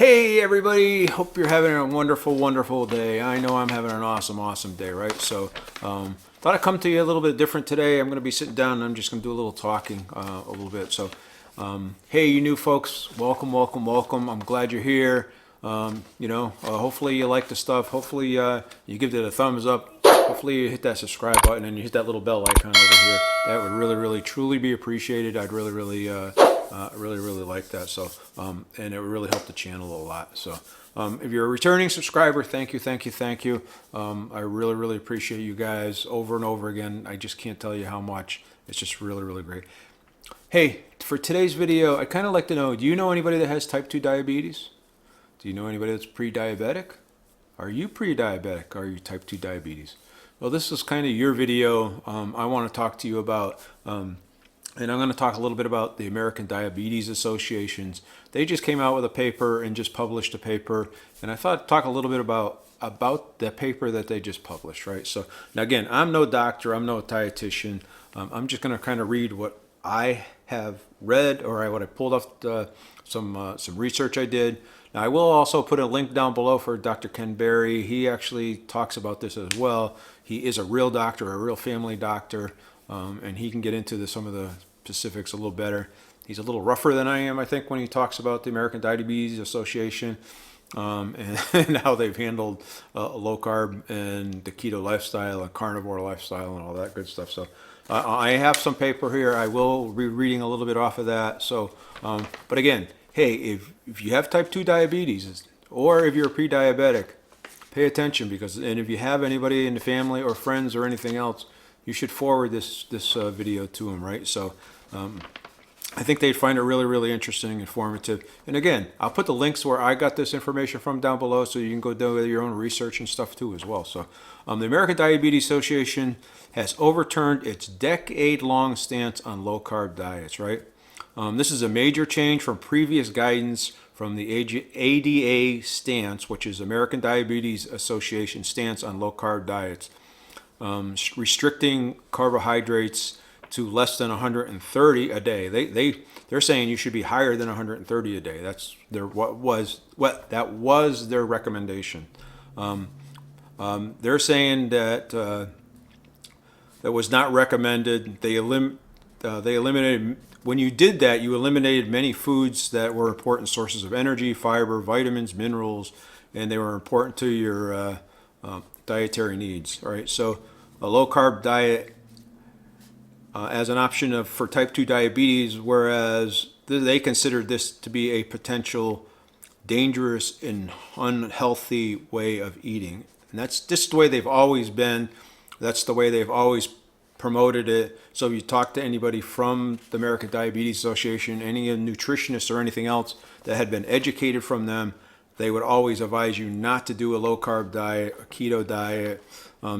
Hey everybody, hope you're having a wonderful day. I know I'm having an awesome day, right? So thought I'd come to you a little bit different today. I'm going to be sitting down and I'm just going to do a little talking a little bit. So hey, you new folks, welcome. I'm glad you're here. Hopefully you like the stuff. Hopefully you give it a thumbs up. Hopefully you hit that subscribe button and you hit that little bell icon over here. That would really truly be appreciated. I'd really like that. So and it would really help the channel a lot. So if you're a returning subscriber, thank you. I really appreciate you guys over and over again. I just can't tell you how much. It's just really great. Hey, for today's video, I'd kind of like to know, do you know anybody that has type 2 diabetes? Do you know anybody that's pre-diabetic? Are you pre-diabetic? Are you type 2 diabetes? Well, this is kind of your video. I want to talk to you about, and I'm going to talk a little bit about the American Diabetes Associations. They just came out with a paper and just published a paper, and I thought I'd talk a little bit about the paper that they just published, right? So now again, I'm no doctor, I'm no dietitian. I'm just going to kind of read what I have read, or what I pulled off some research I did. Now I will also put a link down below for Dr. Ken Berry. He actually talks about this as well. He is a real doctor, a real family doctor, and he can get into some of the specifics a little better. He's a little rougher than I am, I think, when he talks about the American Diabetes Association and how they've handled low carb and the keto lifestyle and carnivore lifestyle and all that good stuff. So I have some paper here. I will be reading a little bit off of that. So, but again, hey, if you have type 2 diabetes or if you're pre-diabetic, pay attention, and if you have anybody in the family or friends or anything else, you should forward this video to them, right? So I think they'd find it really interesting, informative. And again, I'll put the links where I got this information from down below, so you can go do your own research and stuff too as well. So the American Diabetes Association has overturned its decade-long stance on low-carb diets, right? This is a major change from previous guidance from the ADA stance, which is American Diabetes Association stance on low-carb diets, restricting carbohydrates to less than 130 a day. They're saying you should be higher than 130 a day. That's that was their recommendation. They're saying that that was not recommended. They eliminated. When you did that, you eliminated many foods that were important sources of energy, fiber, vitamins, minerals, and they were important to your dietary needs. All right, so a low-carb diet as an option for type 2 diabetes, whereas they considered this to be a potential dangerous and unhealthy way of eating. And that's just the way they've always been. That's the way they've always promoted it. So if you talk to anybody from the American Diabetes Association, any nutritionist or anything else that had been educated from them, they would always advise you not to do a low-carb diet, a keto diet,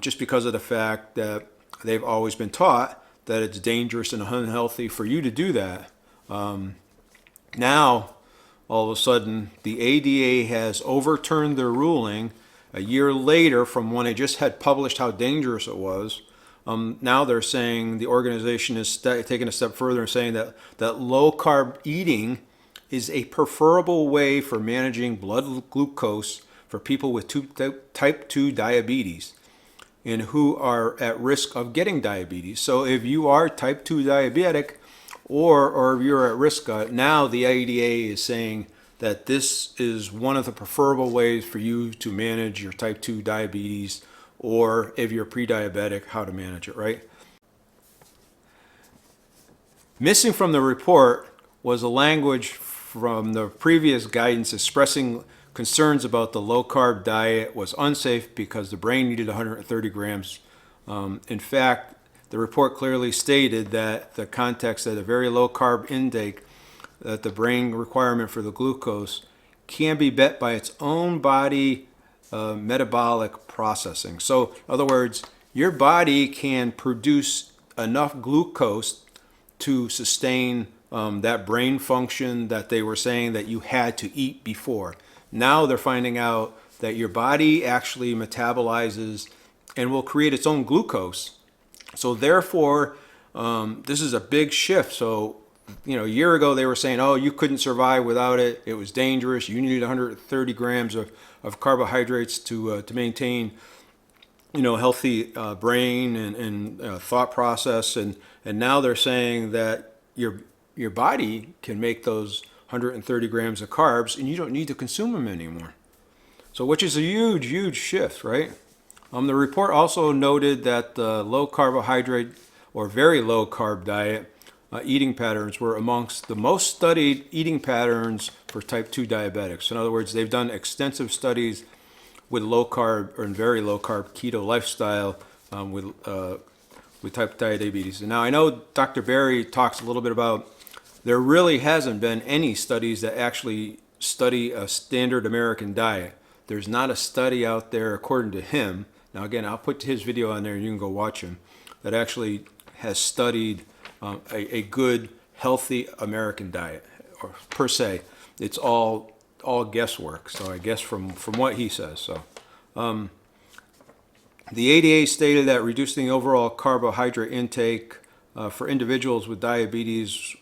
just because of the fact that they've always been taught that it's dangerous and unhealthy for you to do that. Now, all of a sudden, the ADA has overturned their ruling a year later from when they just had published how dangerous it was. Now they're saying the organization is taking a step further and saying that low-carb eating is a preferable way for managing blood glucose for people with type 2 diabetes and who are at risk of getting diabetes. So if you are type 2 diabetic or if you're at risk, now the ADA is saying that this is one of the preferable ways for you to manage your type 2 diabetes, or if you're pre-diabetic, how to manage it, right? Missing from the report was a language from the previous guidance expressing concerns about the low-carb diet was unsafe because the brain needed 130 grams. In fact, the report clearly stated that the context that a very low-carb intake, that the brain requirement for the glucose can be met by its own body metabolic processing. So, in other words, your body can produce enough glucose to sustain that brain function that they were saying that you had to eat before. Now they're finding out that your body actually metabolizes and will create its own glucose. So therefore, this is a big shift. So a year ago they were saying, oh, you couldn't survive without it. It was dangerous. You needed 130 grams of carbohydrates to maintain, healthy brain and thought process. And now they're saying that your body can make those 130 grams of carbs and you don't need to consume them anymore. So which is a huge, huge shift, right? The report also noted that the low carbohydrate or very low carb diet eating patterns were amongst the most studied eating patterns for type 2 diabetics. In other words, they've done extensive studies with low carb or very low carb keto lifestyle with type 2 diabetes. And now I know Dr. Berry talks a little bit about there really hasn't been any studies that actually study a standard American diet. There's not a study out there, according to him. Now again, I'll put his video on there and you can go watch him, that actually has studied a good, healthy American diet, or per se. It's all guesswork. So I guess from what he says. So the ADA stated that reducing overall carbohydrate intake for individuals with diabetes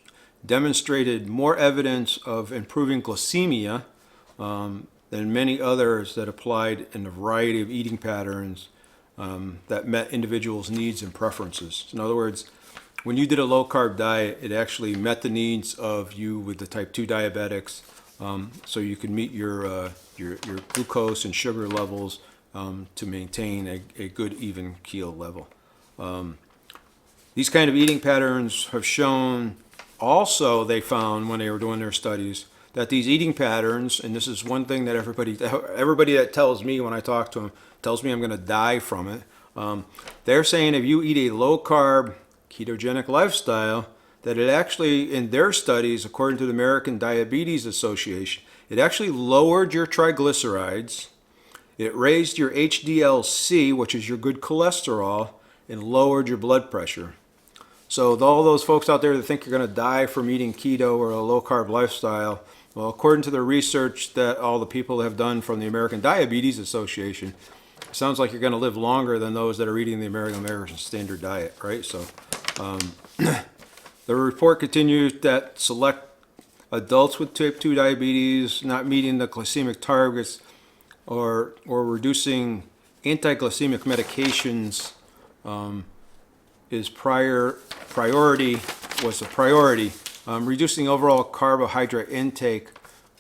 demonstrated more evidence of improving glycemia than many others that applied in a variety of eating patterns that met individuals' needs and preferences. In other words, when you did a low-carb diet, it actually met the needs of you with the type 2 diabetics, so you can meet your glucose and sugar levels to maintain a good, even keel level. These kind of eating patterns have shown, also they found when they were doing their studies, that these eating patterns, and this is one thing that everybody that tells me when I talk to them, tells me I'm going to die from it. They're saying if you eat a low-carb, ketogenic lifestyle, that it actually, in their studies, according to the American Diabetes Association, it actually lowered your triglycerides, it raised your HDL-C, which is your good cholesterol, and lowered your blood pressure. So all those folks out there that think you're going to die from eating keto or a low-carb lifestyle, well, according to the research that all the people have done from the American Diabetes Association, it sounds like you're going to live longer than those that are eating the American Standard Diet, right? So the report continues that select adults with type 2 diabetes not meeting the glycemic targets or reducing anti-glycemic medications was a priority. Reducing overall carbohydrate intake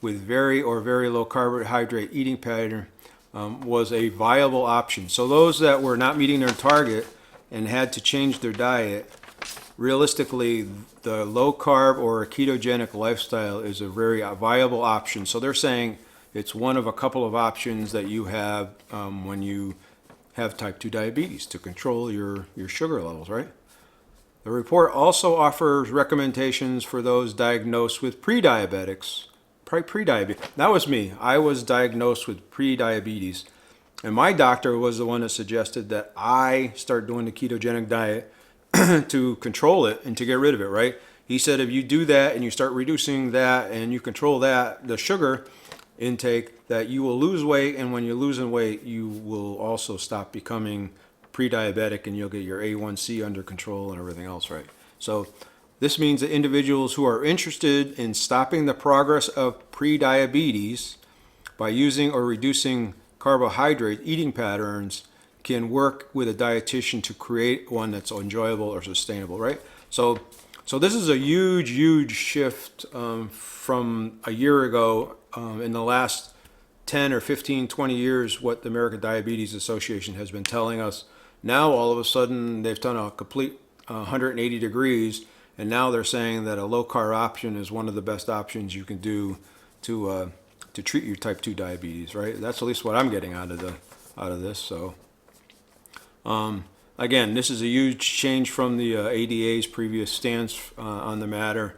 with very or very low carbohydrate eating pattern was a viable option. So those that were not meeting their target and had to change their diet, realistically, the low carb or a ketogenic lifestyle is a very viable option. So they're saying it's one of a couple of options that you have when you have type 2 diabetes to control your sugar levels, right? The report also offers recommendations for those diagnosed with pre-diabetes. That was me. I was diagnosed with pre-diabetes. And my doctor was the one that suggested that I start doing the ketogenic diet to control it and to get rid of it, right? He said if you do that and you start reducing that and you control that, the sugar intake, that you will lose weight, and when you're losing weight, you will also stop becoming pre-diabetic and you'll get your A1C under control and everything else, right? So this means that individuals who are interested in stopping the progress of pre-diabetes by using or reducing carbohydrate eating patterns can work with a dietitian to create one that's enjoyable or sustainable, right? So this is a huge, huge shift from a year ago. In the last 10 or 15, 20 years, what the American Diabetes Association has been telling us. Now, all of a sudden, they've done a complete 180 degrees, and now they're saying that a low-carb option is one of the best options you can do to treat your type 2 diabetes, right? That's at least what I'm getting out of this. So, again, this is a huge change from the ADA's previous stance on the matter.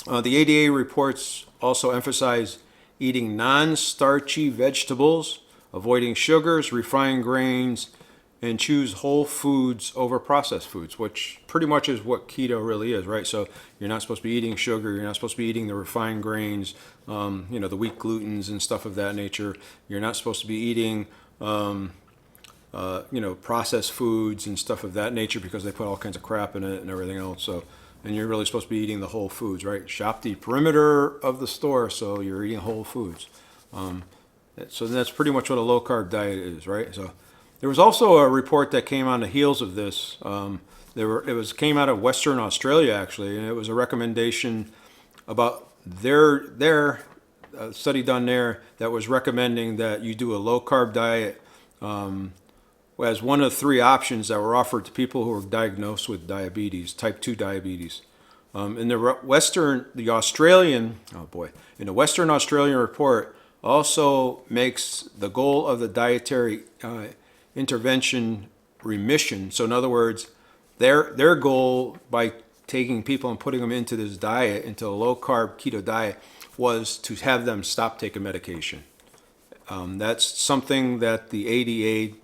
The ADA reports also emphasize eating non-starchy vegetables, avoiding sugars, refined grains, and choose whole foods over processed foods, which pretty much is what keto really is, right? So you're not supposed to be eating sugar, you're not supposed to be eating the refined grains, the wheat glutens and stuff of that nature. You're not supposed to be eating, processed foods and stuff of that nature because they put all kinds of crap in it and everything else. So and you're really supposed to be eating the whole foods, right? Shop the perimeter of the store so you're eating whole foods. So that's pretty much what a low carb diet is, right? So there was also a report that came on the heels of this. It came out of Western Australia actually, and it was a recommendation about their study done there that was recommending that you do a low carb diet as one of 3 options that were offered to people who were diagnosed with diabetes, type 2 diabetes. In the Australian report also makes the goal of the dietary intervention remission. So in other words, their goal by taking people and putting them into this diet, into a low carb keto diet, was to have them stop taking medication. That's something that the ADA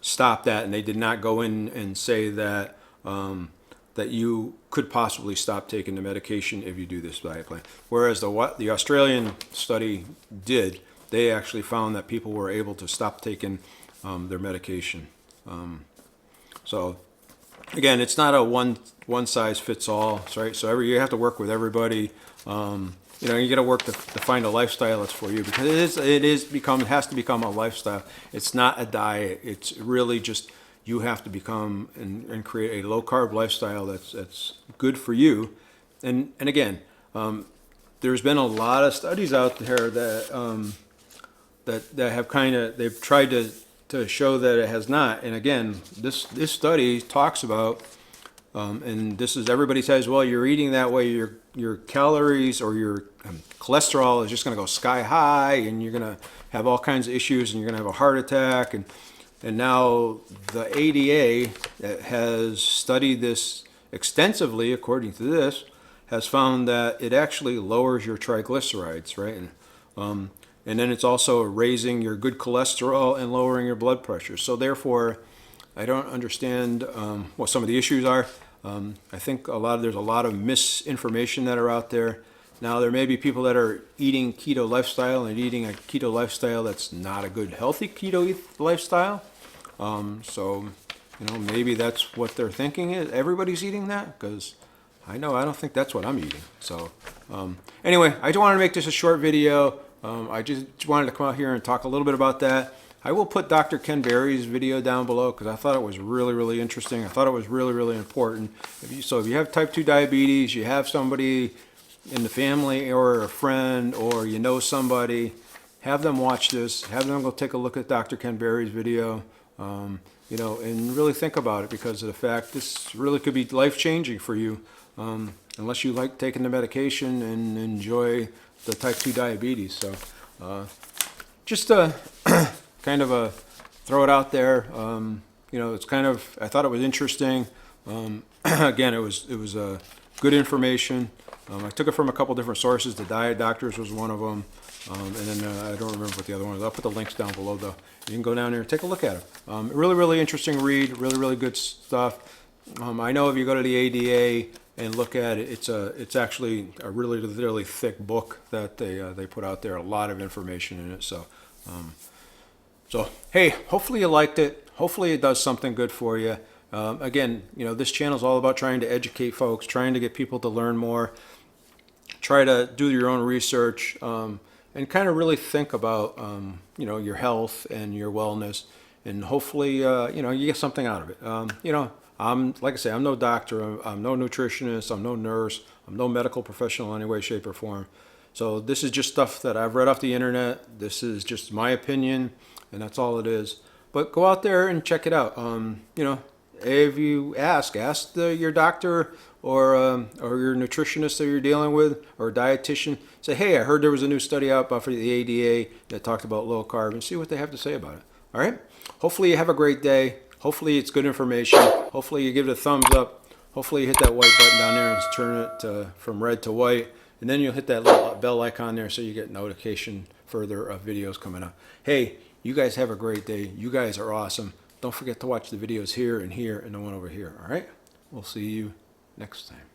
stopped at, and they did not go in and say that that you could possibly stop taking the medication if you do this diet plan. Whereas the Australian study did, they actually found that people were able to stop taking their medication. So again, it's not a one size fits all, right? So you have to work with everybody. You know, you got to work to find a lifestyle that's for you, because it has to become a lifestyle. It's not a diet. It's really just you have to become and create a low carb lifestyle that's good for you. And again, there's been a lot of studies out there that that have they've tried to show that it has not. And again, this study talks about. And this is, everybody says, well, you're eating that way, your calories or your cholesterol is just going to go sky high, and you're going to have all kinds of issues, and you're going to have a heart attack. And now the ADA that has studied this extensively, according to this, has found that it actually lowers your triglycerides, right? And then it's also raising your good cholesterol and lowering your blood pressure. So therefore, I don't understand what some of the issues are. I think there's a lot of misinformation that are out there. Now, there may be people that are eating keto lifestyle and eating a keto lifestyle that's not a good, healthy keto lifestyle. So, you know, maybe that's what they're thinking is everybody's eating that, because I don't think that's what I'm eating. So, anyway, I just wanted to make this a short video. I just wanted to come out here and talk a little bit about that. I will put Dr. Ken Berry's video down below because I thought it was really, really interesting. I thought it was really, really important. So if you have type 2 diabetes, you have somebody in the family or a friend, or you know somebody, have them watch this. Have them go take a look at Dr. Ken Berry's video, you know, and really think about it, because of the fact this really could be life-changing for you, unless you like taking the medication and enjoy the type 2 diabetes. So just kind of throw it out there. You know, it's kind of, I thought it was interesting. Again, it was good information. I took it from a couple different sources. The Diet Doctors was one of them, and then I don't remember what the other one was. I'll put the links down below though. You can go down there and take a look at it. Really, really interesting read. Really, really good stuff. I know if you go to the ADA and look at it, it's actually a really, really thick book that they put out there. A lot of information in it. So. So, hey, hopefully you liked it. Hopefully it does something good for you. Again, you know, this channel is all about trying to educate folks, trying to get people to learn more, try to do your own research, and kind of really think about, you know, your health and your wellness, and hopefully, you know, you get something out of it. You know, like I say, I'm no doctor, I'm no nutritionist, I'm no nurse, I'm no medical professional in any way, shape, or form. So this is just stuff that I've read off the internet. This is just my opinion, and that's all it is. But go out there and check it out. You know, if you ask your doctor or your nutritionist that you're dealing with, or a dietitian. Say, hey, I heard there was a new study out for the ADA that talked about low carb, and see what they have to say about it. All right? Hopefully you have a great day. Hopefully it's good information. Hopefully you give it a thumbs up. Hopefully you hit that white button down there and turn it from red to white. And then you'll hit that little bell icon there so you get notification further of videos coming up. Hey, you guys have a great day. You guys are awesome. Don't forget to watch the videos here and the one over here. All right? We'll see you next time.